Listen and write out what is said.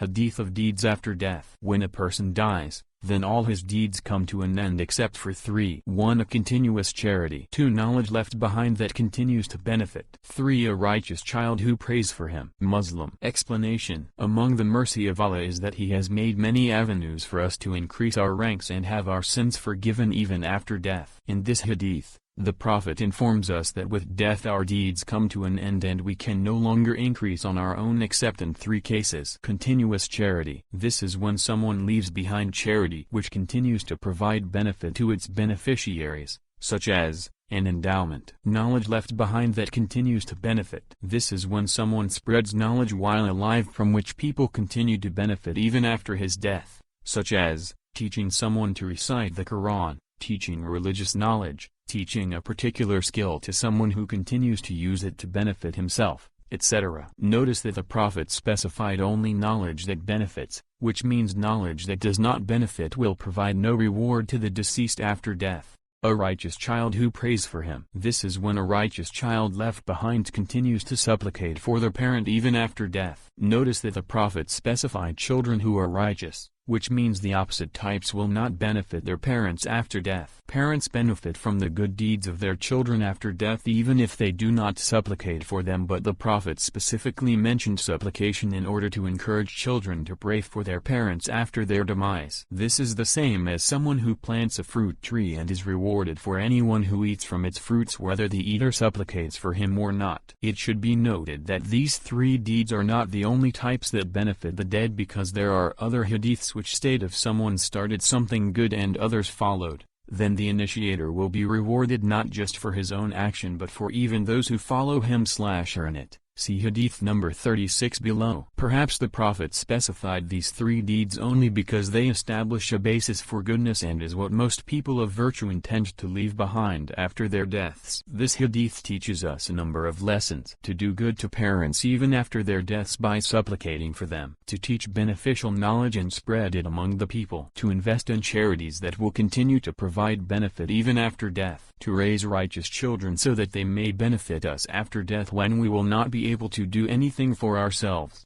Hadith of deeds after death. When a person dies, then all his deeds come to an end except for three. 1. A continuous charity. 2. Knowledge left behind that continues to benefit. 3. A righteous child who prays for him. Muslim explanation. Among the mercy of Allah is that He has made many avenues for us to increase our ranks and have our sins forgiven even after death. In this hadith, the Prophet informs us that with death our deeds come to an end and we can no longer increase on our own except in three cases. Continuous charity. This is when someone leaves behind charity which continues to provide benefit to its beneficiaries, such as an endowment. Knowledge left behind that continues to benefit. This is when someone spreads knowledge while alive from which people continue to benefit even after his death, such as teaching someone to recite the Quran, teaching religious knowledge, teaching a particular skill to someone who continues to use it to benefit himself, etc. Notice that the Prophet specified only knowledge that benefits, which means knowledge that does not benefit will provide no reward to the deceased after death. A righteous child who prays for him. This is when a righteous child left behind continues to supplicate for their parent even after death. Notice that the Prophet specified children who are righteous, which means the opposite types will not benefit their parents after death. Parents benefit from the good deeds of their children after death even if they do not supplicate for them, but the Prophet specifically mentioned supplication in order to encourage children to pray for their parents after their demise. This is the same as someone who plants a fruit tree and is rewarded for anyone who eats from its fruits whether the eater supplicates for him or not. It should be noted that these three deeds are not the only types that benefit the dead, because there are other hadiths which state if someone started something good and others followed, then the initiator will be rewarded not just for his own action but for even those who follow him/her in it. See Hadith number 36 below. Perhaps the Prophet specified these three deeds only because they establish a basis for goodness and is what most people of virtue intend to leave behind after their deaths. This hadith teaches us a number of lessons: to do good to parents even after their deaths by supplicating for them, to teach beneficial knowledge and spread it among the people, to invest in charities that will continue to provide benefit even after death, to raise righteous children so that they may benefit us after death when we will not be able to do anything for ourselves.